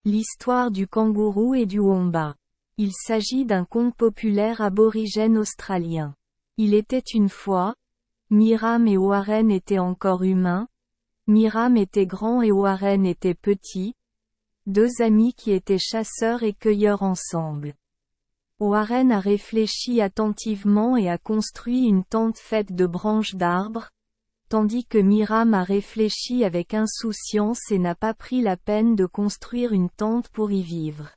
L'histoire du kangourou et du wombat. Il s'agit d'un conte populaire aborigène australien. Il était une fois, Miram et Warren étaient encore humains, Miram était grand et Warren était petit, deux amis qui étaient chasseurs et cueilleurs ensemble. Warren a réfléchi attentivement et a construit une tente faite de branches d'arbres, tandis que Miram a réfléchi avec insouciance et n'a pas pris la peine de construire une tente pour y vivre.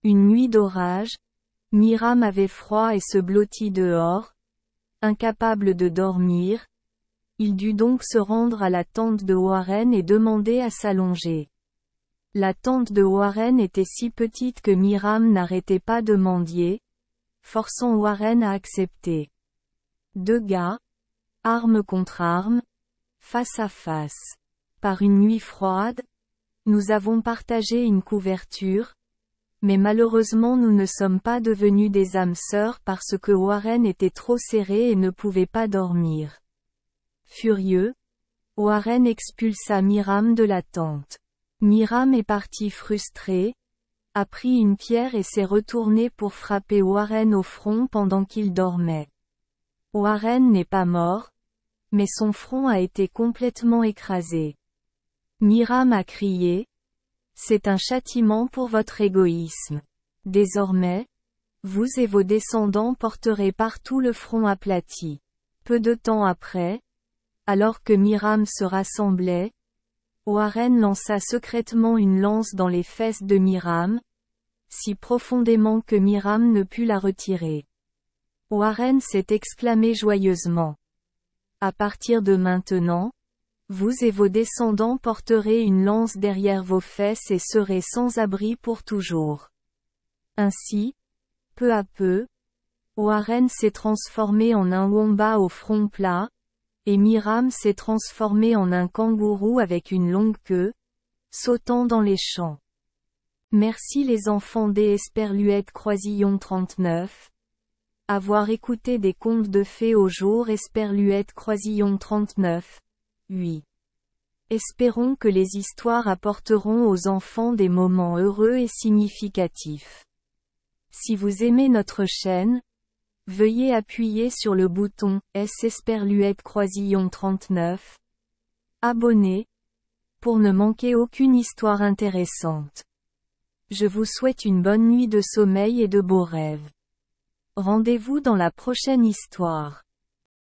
Une nuit d'orage, Miram avait froid et se blottit dehors. Incapable de dormir, il dut donc se rendre à la tente de Warren et demander à s'allonger. La tente de Warren était si petite que Miram n'arrêtait pas de mendier, forçant Warren à accepter. Deux gars, arme contre arme, face à face. Par une nuit froide, nous avons partagé une couverture, mais malheureusement nous ne sommes pas devenus des âmes sœurs parce que Warren était trop serré et ne pouvait pas dormir. Furieux, Warren expulsa Miram de la tente. Miram est parti frustré, a pris une pierre et s'est retourné pour frapper Warren au front pendant qu'il dormait. Warren n'est pas mort, mais son front a été complètement écrasé. Miram a crié, « C'est un châtiment pour votre égoïsme. Désormais, vous et vos descendants porterez partout le front aplati. » Peu de temps après, alors que Miram se rassemblait, Warren lança secrètement une lance dans les fesses de Miram, si profondément que Miram ne put la retirer. Warren s'est exclamé joyeusement. À partir de maintenant, vous et vos descendants porterez une lance derrière vos fesses et serez sans abri pour toujours. Ainsi, peu à peu, Warren s'est transformé en un wombat au front plat, et Miram s'est transformé en un kangourou avec une longue queue, sautant dans les champs. Merci les enfants des Esperluette Croisillon 39. Avoir écouté des contes de fées au jour Esperluette Croisillon 39. 8. Espérons que les histoires apporteront aux enfants des moments heureux et significatifs. Si vous aimez notre chaîne, veuillez appuyer sur le bouton S Esperluette Croisillon 39. Abonner, pour ne manquer aucune histoire intéressante. Je vous souhaite une bonne nuit de sommeil et de beaux rêves. Rendez-vous dans la prochaine histoire.